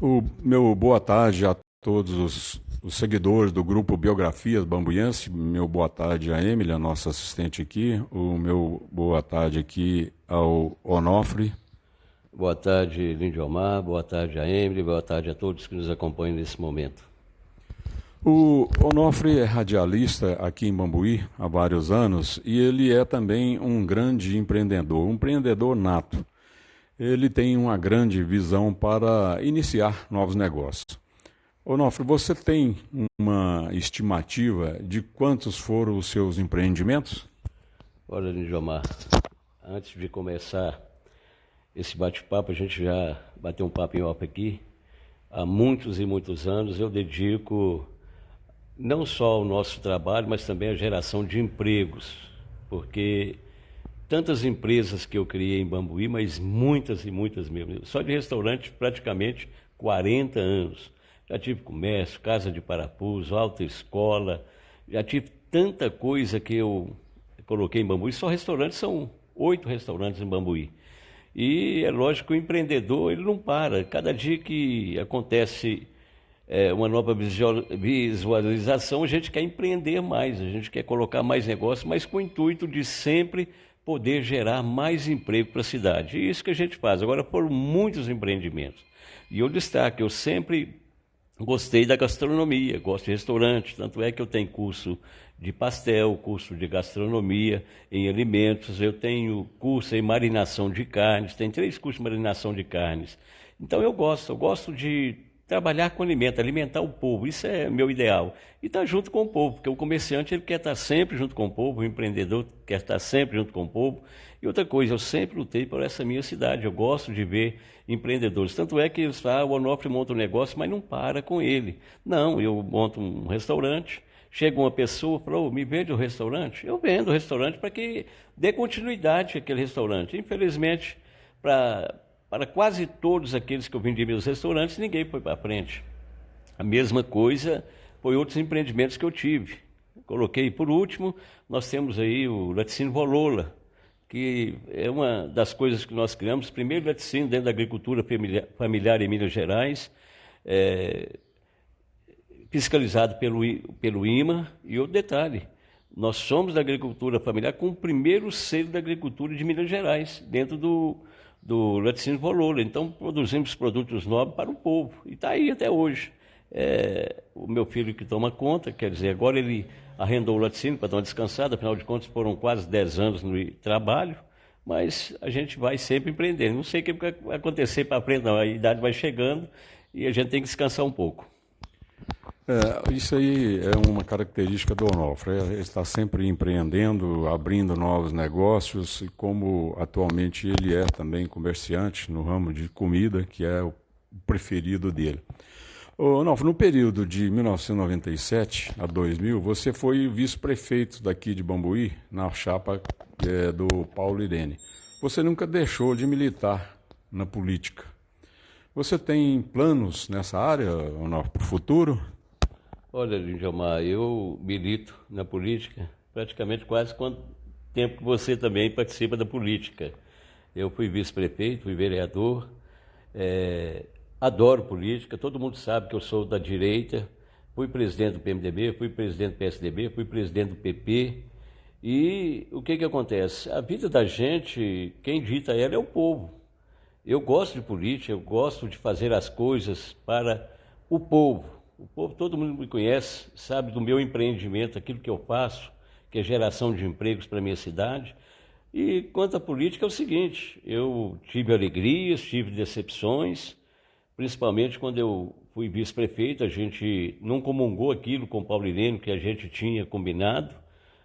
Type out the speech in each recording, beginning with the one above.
O meu boa tarde a todos os seguidores do grupo Biografias Bambuiense. Meu boa tarde a Emily, a nossa assistente aqui. O meu boa tarde aqui ao Onofre. Boa tarde, Lindomar. Boa tarde a Emily. Boa tarde a todos que nos acompanham nesse momento. O Onofre é radialista aqui em Bambuí há vários anos e ele é também um grande empreendedor, um empreendedor nato. Ele tem uma grande visão para iniciar novos negócios. Onofre, você tem uma estimativa de quantos foram os seus empreendimentos? Olha, Lindomar, antes de começar esse bate-papo, a gente já bateu um papo em off aqui. Há muitos e muitos anos eu dedico não só ao nosso trabalho, mas também à geração de empregos, porque tantas empresas que eu criei em Bambuí, mas muitas e muitas mesmo. Só de restaurante, praticamente 40 anos. Já tive comércio, casa de parafuso, autoescola, já tive tanta coisa que eu coloquei em Bambuí. Só restaurantes, são 8 restaurantes em Bambuí. E é lógico que o empreendedor ele não para. Cada dia que acontece uma nova visualização, a gente quer empreender mais, a gente quer colocar mais negócio, mas com o intuito de sempre poder gerar mais emprego para a cidade. E isso que a gente faz. Agora foram muitos empreendimentos. E eu destaco, eu sempre gostei da gastronomia, gosto de restaurante, tanto é que eu tenho curso de pastel, curso de gastronomia em alimentos, eu tenho curso em marinação de carnes, tem 3 cursos de marinação de carnes. Então eu gosto de trabalhar com alimento, alimentar o povo, isso é meu ideal. E estar junto com o povo, porque o comerciante ele quer estar sempre junto com o povo, o empreendedor quer estar sempre junto com o povo. E outra coisa, eu sempre lutei por essa minha cidade, eu gosto de ver empreendedores. Tanto é que eles falam, o Onofre monta um negócio, mas não para com ele. Não, eu monto um restaurante, chega uma pessoa e fala, me vende o restaurante? Eu vendo o restaurante para que dê continuidade àquele restaurante. Infelizmente, para quase todos aqueles que eu vendi meus restaurantes, ninguém foi para frente. A mesma coisa foi outros empreendimentos que eu tive. Coloquei por último, nós temos aí o Laticínio Volola, que é uma das coisas que nós criamos, primeiro laticínio dentro da agricultura familiar em Minas Gerais, fiscalizado pelo IMA. E outro detalhe, nós somos da agricultura familiar com o primeiro selo da agricultura de Minas Gerais, dentro do Laticínio Volola. Então, produzimos produtos novos para o povo. E está aí até hoje. O meu filho que toma conta, quer dizer, agora ele arrendou o laticínio para dar uma descansada, afinal de contas foram quase 10 anos no trabalho, mas a gente vai sempre empreendendo. Não sei o que vai acontecer para frente, não. A idade vai chegando e a gente tem que descansar um pouco. Isso aí é uma característica do Onofre. Ele está sempre empreendendo, abrindo novos negócios, e como atualmente ele é também comerciante no ramo de comida, que é o preferido dele. Onofre, no período de 1997 a 2000, você foi vice-prefeito daqui de Bambuí, na chapa do Paulo Irene. Você nunca deixou de militar na política. Você tem planos nessa área, Onofre, para o futuro? Olha, Lindomar, eu milito na política praticamente quase quanto tempo que você também participa da política. Eu fui vice-prefeito, fui vereador, adoro política, todo mundo sabe que eu sou da direita, fui presidente do PMDB, fui presidente do PSDB, fui presidente do PP. E o que acontece? A vida da gente, quem dita ela é o povo. Eu gosto de política, eu gosto de fazer as coisas para o povo. O povo, todo mundo me conhece, sabe do meu empreendimento, aquilo que eu faço, que é geração de empregos para a minha cidade. E quanto à política é o seguinte, eu tive alegrias, tive decepções, principalmente quando eu fui vice-prefeito, a gente não comungou aquilo com o Paulo Irene que a gente tinha combinado,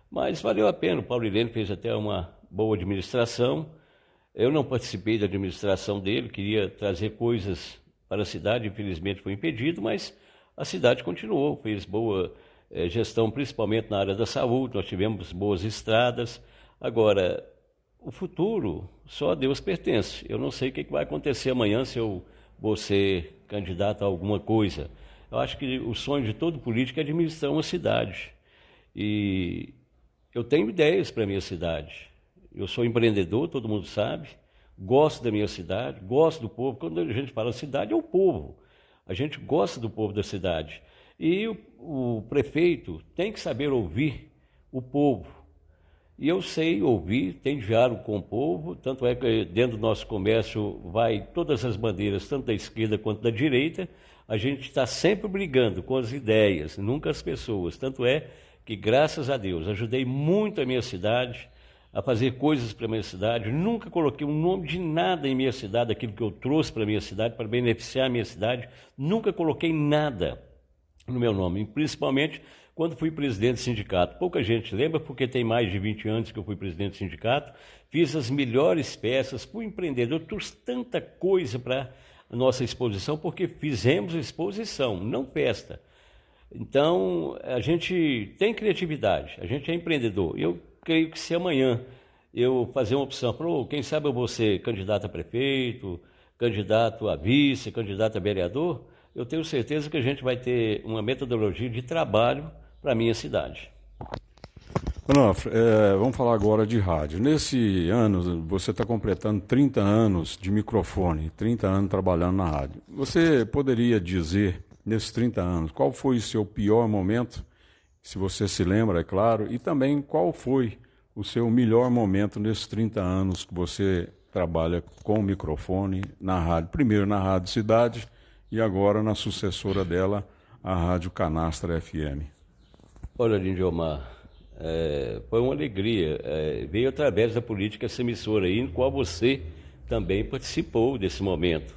mas valeu a pena. O Paulo Irene fez até uma boa administração. Eu não participei da administração dele, queria trazer coisas para a cidade, infelizmente foi impedido, mas a cidade continuou, fez boa gestão, principalmente na área da saúde, nós tivemos boas estradas. Agora, o futuro só a Deus pertence. Eu não sei o que vai acontecer amanhã se eu vou ser candidato a alguma coisa. Eu acho que o sonho de todo político é administrar uma cidade. E eu tenho ideias para a minha cidade. Eu sou empreendedor, todo mundo sabe, gosto da minha cidade, gosto do povo. Quando a gente fala cidade, é o povo. A gente gosta do povo da cidade. E o prefeito tem que saber ouvir o povo. E eu sei ouvir, tem diálogo com o povo, tanto é que dentro do nosso comércio vai todas as bandeiras, tanto da esquerda quanto da direita. A gente está sempre brigando com as ideias, nunca as pessoas. Tanto é que, graças a Deus, ajudei muito a minha cidade a fazer coisas para a minha cidade. Nunca coloquei um nome de nada em minha cidade, aquilo que eu trouxe para a minha cidade, para beneficiar a minha cidade. Nunca coloquei nada no meu nome, principalmente quando fui presidente do sindicato. Pouca gente lembra, porque tem mais de 20 anos que eu fui presidente do sindicato. Fiz as melhores peças, fui empreendedor, trouxe tanta coisa para a nossa exposição, porque fizemos exposição, não festa. Então, a gente tem criatividade, a gente é empreendedor. Eu creio que se amanhã eu fazer uma opção, quem sabe eu vou ser candidato a prefeito, candidato a vice, candidato a vereador, eu tenho certeza que a gente vai ter uma metodologia de trabalho para a minha cidade. Onofre, vamos falar agora de rádio. Nesse ano, você está completando 30 anos de microfone, 30 anos trabalhando na rádio. Você poderia dizer, nesses 30 anos, qual foi o seu pior momento, se você se lembra, é claro, e também qual foi o seu melhor momento nesses 30 anos que você trabalha com o microfone na rádio? Primeiro na Rádio Cidade e agora na sucessora dela, a Rádio Canastra FM. Olha, Lindomar, foi uma alegria. Veio através da política essa emissora aí, no qual você também participou desse momento.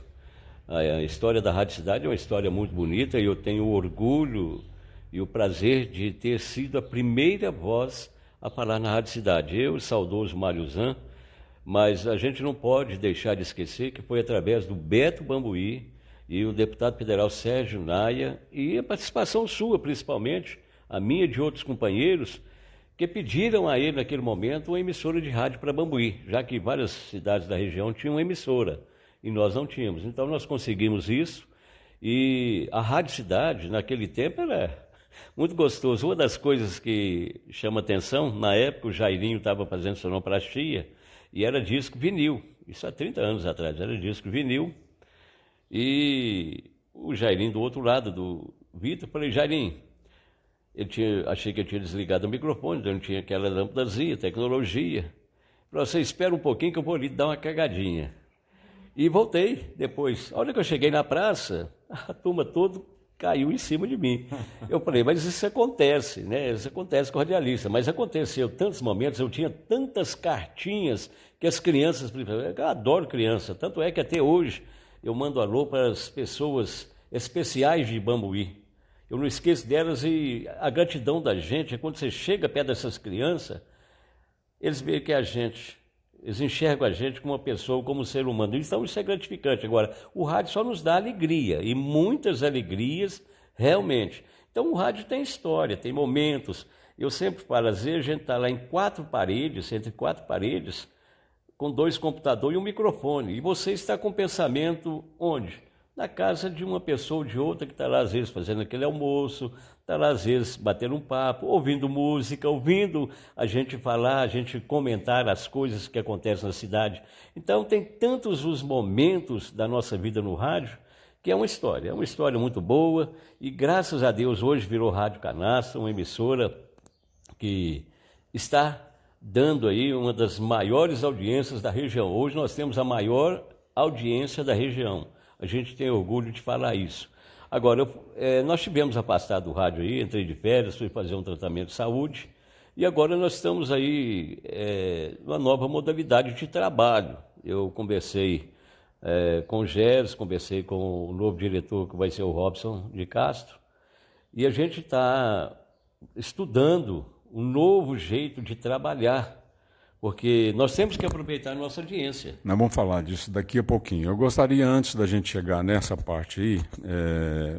A história da Rádio Cidade é uma história muito bonita e eu tenho o orgulho e o prazer de ter sido a primeira voz a falar na Rádio Cidade. Eu, o saudoso Mário Zan, mas a gente não pode deixar de esquecer que foi através do Beto Bambuí e o deputado federal Sérgio Naia e a participação sua, principalmente, a minha e de outros companheiros, que pediram a ele, naquele momento, uma emissora de rádio para Bambuí, já que várias cidades da região tinham uma emissora e nós não tínhamos. Então, nós conseguimos isso e a Rádio Cidade, naquele tempo, era muito gostoso. Uma das coisas que chama atenção, na época, o Jairinho estava fazendo sonoplastia e era disco vinil. Isso há 30 anos atrás, era disco vinil. E o Jairinho do outro lado, do Vitor, falei, Jairinho, achei que eu tinha desligado o microfone, então não tinha aquela lâmpadazinha, tecnologia. Falei, você espera um pouquinho que eu vou ali dar uma cagadinha. E voltei depois. A hora que eu cheguei na praça, a turma toda caiu em cima de mim. Eu falei, mas isso acontece, né? Isso acontece com o radialista. Mas aconteceu tantos momentos, eu tinha tantas cartinhas que as crianças... Eu adoro criança, tanto é que até hoje eu mando alô para as pessoas especiais de Bambuí. Eu não esqueço delas e a gratidão da gente é quando você chega perto dessas crianças, eles veem que eles enxergam a gente como uma pessoa, como um ser humano. Então isso é gratificante. Agora, o rádio só nos dá alegria, e muitas alegrias realmente. Então o rádio tem história, tem momentos. Eu sempre falo, às vezes a gente está lá em entre quatro paredes, com 2 computadores e um microfone. E você está com pensamento onde? Na casa de uma pessoa ou de outra que está lá, às vezes, fazendo aquele almoço, está lá, às vezes, batendo um papo, ouvindo música, ouvindo a gente falar, a gente comentar as coisas que acontecem na cidade. Então, tem tantos os momentos da nossa vida no rádio, que é uma história muito boa, e graças a Deus, hoje virou Rádio Canastra, uma emissora que está dando aí uma das maiores audiências da região. Hoje nós temos a maior audiência da região. A gente tem orgulho de falar isso. Agora, nós tivemos afastado do rádio aí, entrei de férias, fui fazer um tratamento de saúde, e agora nós estamos aí numa nova modalidade de trabalho. Eu conversei com o Géres, conversei com o novo diretor, que vai ser o Robson de Castro, e a gente está estudando um novo jeito de trabalhar, porque nós temos que aproveitar a nossa audiência. Nós vamos falar disso daqui a pouquinho. Eu gostaria, antes da gente chegar nessa parte aí,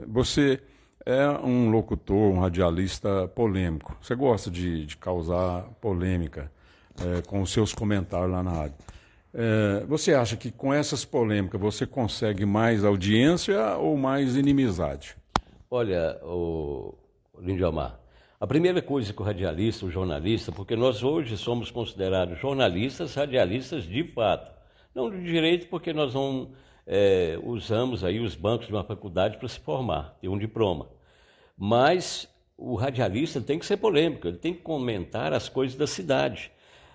você é um locutor, um radialista polêmico. Você gosta de causar polêmica com os seus comentários lá na rádio. Você acha que com essas polêmicas você consegue mais audiência ou mais inimizade? Olha, Lindomar, a primeira coisa que o radialista, o jornalista, porque nós hoje somos considerados jornalistas, radialistas de fato. Não de direito, porque nós não usamos aí os bancos de uma faculdade para se formar, ter um diploma. Mas o radialista tem que ser polêmico, ele tem que comentar as coisas da cidade.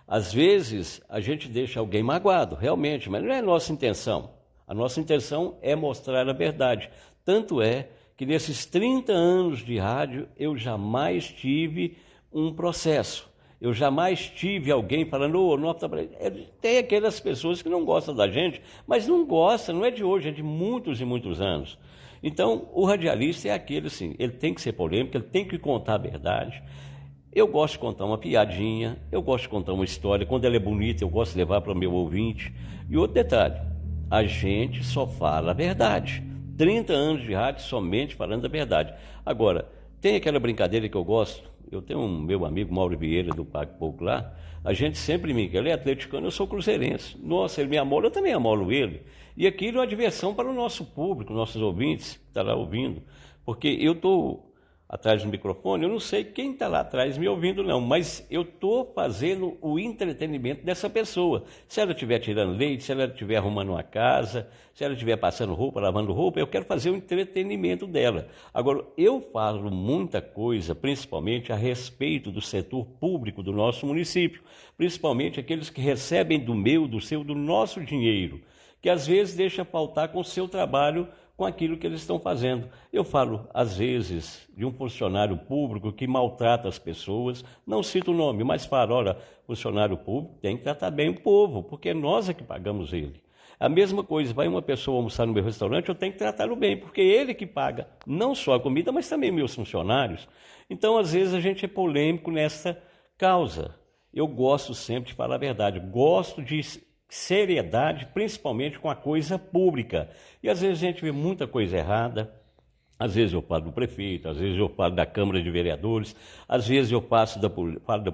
Às vezes, a gente deixa alguém magoado, realmente, mas não é a nossa intenção. A nossa intenção é mostrar a verdade. Tanto é que nesses 30 anos de rádio, eu jamais tive um processo. Eu jamais tive alguém falando, tem aquelas pessoas que não gostam da gente, mas não gosta, não é de hoje, é de muitos e muitos anos. Então, o radialista é aquele, assim, ele tem que ser polêmico, ele tem que contar a verdade. Eu gosto de contar uma piadinha, eu gosto de contar uma história, quando ela é bonita, eu gosto de levar para o meu ouvinte. E outro detalhe, a gente só fala a verdade. 30 anos de rádio somente falando a verdade. Agora, tem aquela brincadeira que eu gosto, eu tenho um meu amigo Mauro Vieira do Parque Popular, a gente sempre me ele é atleticano, eu sou cruzeirense. Nossa, ele me amola, eu também amolo ele. E aquilo é uma diversão para o nosso público, nossos ouvintes que estão lá ouvindo. Porque eu estou atrás do microfone, eu não sei quem está lá atrás me ouvindo não, mas eu estou fazendo o entretenimento dessa pessoa. Se ela estiver tirando leite, se ela estiver arrumando uma casa, se ela estiver passando roupa, lavando roupa, eu quero fazer o entretenimento dela. Agora, eu falo muita coisa, principalmente a respeito do setor público do nosso município, principalmente aqueles que recebem do meu, do seu, do nosso dinheiro, que às vezes deixa faltar com o seu trabalho, com aquilo que eles estão fazendo. Eu falo, às vezes, de um funcionário público que maltrata as pessoas, não cito o nome, mas falo, olha, funcionário público tem que tratar bem o povo, porque nós é que pagamos ele. A mesma coisa, vai uma pessoa almoçar no meu restaurante, eu tenho que tratá-lo bem, porque ele que paga não só a comida, mas também meus funcionários. Então, às vezes, a gente é polêmico nessa causa. Eu gosto sempre de falar a verdade, gosto de seriedade, principalmente com a coisa pública. E às vezes a gente vê muita coisa errada, às vezes eu falo do prefeito, às vezes eu falo da Câmara de Vereadores, às vezes eu falo da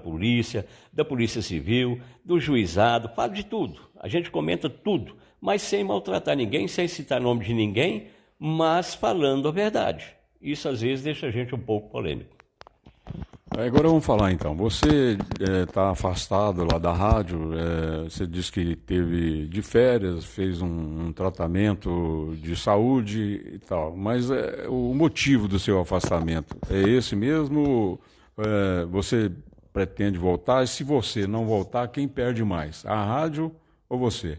Polícia Civil, do juizado, falo de tudo. A gente comenta tudo, mas sem maltratar ninguém, sem citar nome de ninguém, mas falando a verdade. Isso às vezes deixa a gente um pouco polêmico. Agora vamos falar então. Você está afastado lá da rádio, você disse que teve de férias, fez um tratamento de saúde e tal, mas o motivo do seu afastamento é esse mesmo? Você pretende voltar? E se você não voltar, quem perde mais? A rádio ou você?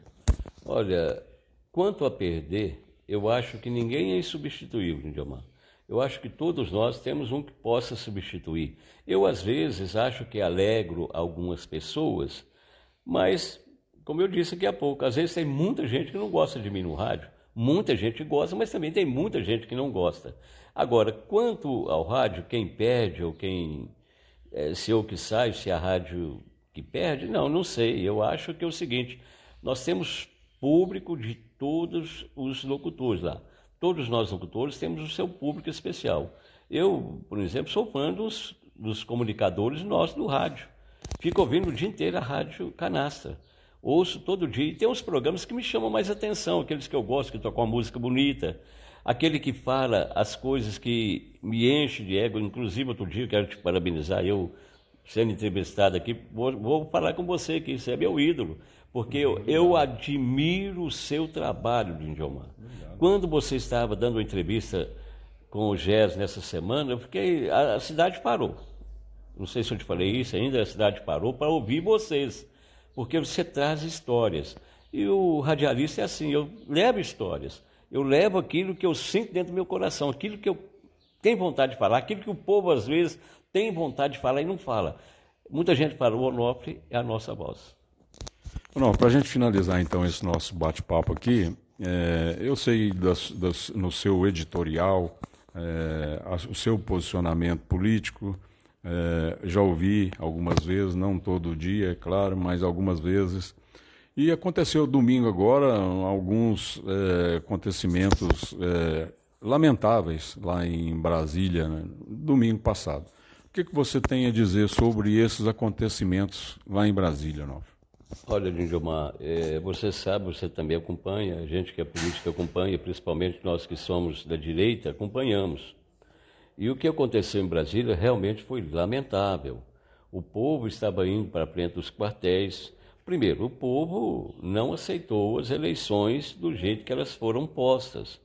Olha, quanto a perder, eu acho que ninguém é insubstituível, Lindomar. Eu acho que todos nós temos um que possa substituir. Eu, às vezes, acho que alegro algumas pessoas, mas, como eu disse aqui há pouco, às vezes tem muita gente que não gosta de mim no rádio. Muita gente gosta, mas também tem muita gente que não gosta. Agora, quanto ao rádio, quem perde ou quem... se eu que saio, se é a rádio que perde, não sei. Eu acho que é o seguinte, nós temos público de todos os locutores lá. Todos nós locutores temos o seu público especial. Eu, por exemplo, sou fã dos comunicadores nossos do rádio. Fico ouvindo o dia inteiro a Rádio Canastra. Ouço todo dia. E tem uns programas que me chamam mais atenção, aqueles que eu gosto, que tocam uma música bonita. Aquele que fala as coisas que me enchem de ego. Inclusive, outro dia, eu quero te parabenizar, eu sendo entrevistado aqui, vou falar com você, que você é meu ídolo. Porque eu admiro o seu trabalho, Lindomar. Quando você estava dando uma entrevista com o Gés nessa semana, a cidade parou. Não sei se eu te falei isso ainda, a cidade parou para ouvir vocês, porque você traz histórias. E o radialista é assim, eu levo histórias, eu levo aquilo que eu sinto dentro do meu coração, aquilo que eu tenho vontade de falar, aquilo que o povo às vezes tem vontade de falar e não fala. Muita gente fala, o Onofre é a nossa voz. Para a gente finalizar então esse nosso bate-papo aqui, eu sei no seu editorial, o seu posicionamento político, já ouvi algumas vezes, não todo dia, é claro, mas algumas vezes. E aconteceu domingo agora alguns acontecimentos lamentáveis lá em Brasília, né, domingo passado. O que você tem a dizer sobre esses acontecimentos lá em Brasília, Onofre? Olha, Lindomar, você sabe, você também acompanha, a gente que é política acompanha, principalmente nós que somos da direita, acompanhamos. E o que aconteceu em Brasília realmente foi lamentável. O povo estava indo para frente dos quartéis, Primeiro, o povo não aceitou as eleições do jeito que elas foram postas.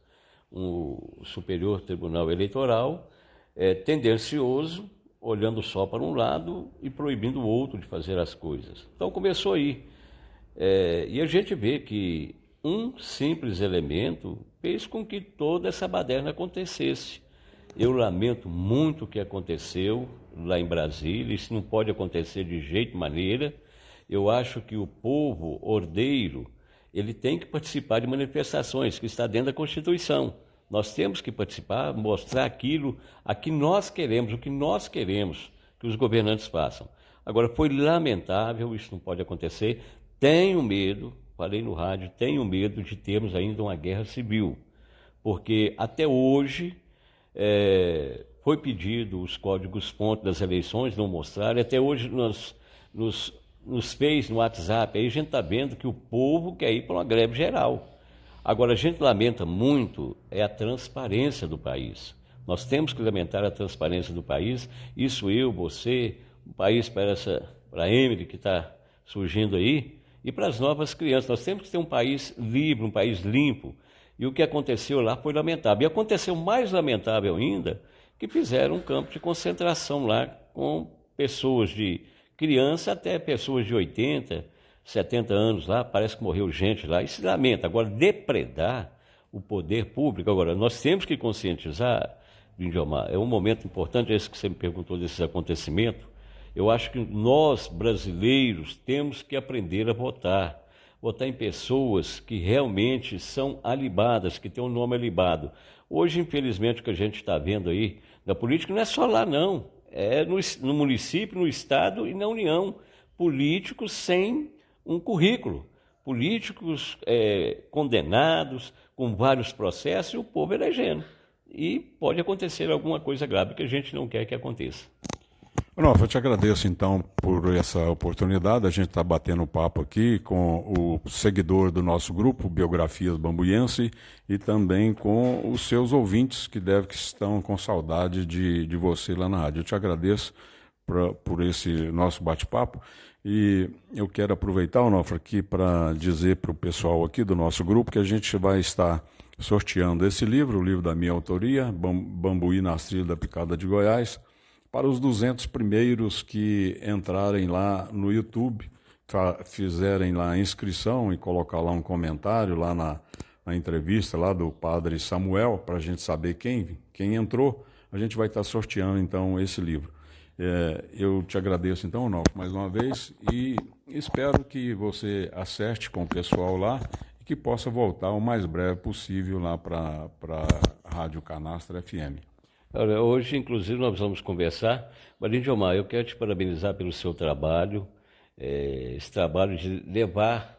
O Superior Tribunal Eleitoral é tendencioso, olhando só para um lado e proibindo o outro de fazer as coisas. Então começou aí. E a gente vê que um simples elemento fez com que toda essa baderna acontecesse. Eu lamento muito o que aconteceu lá em Brasília, isso não pode acontecer de jeito maneira. Eu acho que o povo ordeiro, ele tem que participar de manifestações, que está dentro da Constituição. Nós temos que participar, mostrar aquilo a que nós queremos, o que nós queremos que os governantes façam. Agora, foi lamentável, isso não pode acontecer. Tenho medo, falei no rádio, tenho medo de termos ainda uma guerra civil, porque até hoje foi pedido os códigos-fonte das eleições, não mostraram, até hoje nos fez no WhatsApp, aí a gente está vendo que o povo quer ir para uma greve geral. Agora, a gente lamenta muito a transparência do país. Nós temos que lamentar a transparência do país, isso eu, você, o país para a Emily que está surgindo aí, e para as novas crianças. Nós temos que ter um país livre, um país limpo. E o que aconteceu lá foi lamentável. E aconteceu mais lamentável ainda, que fizeram um campo de concentração lá com pessoas de criança até pessoas de 80, 70 anos lá, parece que morreu gente lá, e se lamenta. Agora, depredar o poder público, agora, nós temos que conscientizar, Lindomar, é um momento importante, esse que você me perguntou desses acontecimentos. Eu acho que nós, brasileiros, temos que aprender a votar em pessoas que realmente são alibadas, que têm um nome alibado. Hoje, infelizmente, o que a gente está vendo aí na política não é só lá, não. É no município, no estado e na União. Políticos sem um currículo. Políticos condenados, com vários processos, e o povo elegendo. E pode acontecer alguma coisa grave que a gente não quer que aconteça. Onofre, eu te agradeço então por essa oportunidade. A gente está batendo papo aqui com o seguidor do nosso grupo, Biografias Bambuiense, e também com os seus ouvintes que estão com saudade de você lá na rádio. Eu te agradeço por esse nosso bate-papo e eu quero aproveitar, Onofre, aqui para dizer para o pessoal aqui do nosso grupo que a gente vai estar sorteando esse livro, o livro da minha autoria, Bambuí nas Trilhas da Picada de Goiás, para os 200 primeiros que entrarem lá no YouTube, fizerem lá a inscrição e colocar lá um comentário lá na entrevista lá do padre Samuel, para a gente saber quem entrou, a gente vai estar sorteando então esse livro. Eu te agradeço então, Onofre, mais uma vez e espero que você acerte com o pessoal lá e que possa voltar o mais breve possível lá para a Rádio Canastra FM. Olha, hoje, inclusive, nós vamos conversar. Mas, Lindomar, eu quero te parabenizar pelo seu trabalho, esse trabalho de levar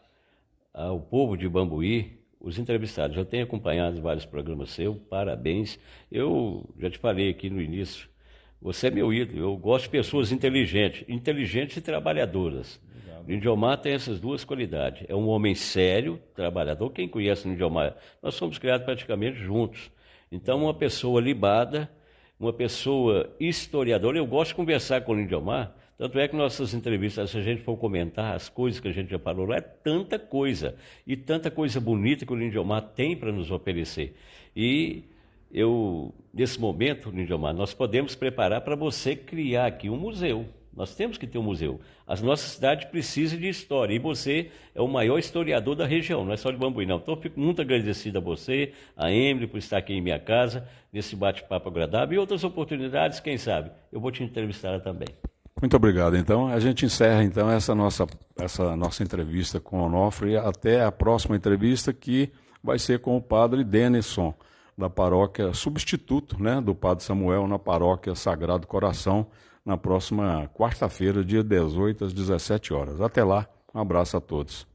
ao povo de Bambuí os entrevistados. Eu tenho acompanhado vários programas seus, parabéns. Eu já te falei aqui no início, você é meu ídolo, eu gosto de pessoas inteligentes e trabalhadoras. Lindomar tem essas duas qualidades. É um homem sério, trabalhador. Quem conhece o Lindomar? Nós somos criados praticamente juntos. Então, uma pessoa libada, uma pessoa historiadora. Eu gosto de conversar com o Lindomar, tanto é que nossas entrevistas, se a gente for comentar as coisas que a gente já falou lá, é tanta coisa, e tanta coisa bonita que o Lindomar tem para nos oferecer. E nesse momento, Lindomar, nós podemos preparar para você criar aqui um museu. Nós temos que ter um museu. A nossa cidade precisa de história. E você é o maior historiador da região, não é só de Bambuí, não. Então, eu fico muito agradecido a você, a Emily, por estar aqui em minha casa, nesse bate-papo agradável. E outras oportunidades, quem sabe, eu vou te entrevistar também. Muito obrigado. Então, a gente encerra então essa nossa entrevista com o Onofre. Até a próxima entrevista, que vai ser com o padre Denison, da paróquia substituto, né, do padre Samuel, na paróquia Sagrado Coração, na próxima quarta-feira, dia 18, às 17 horas. Até lá, um abraço a todos.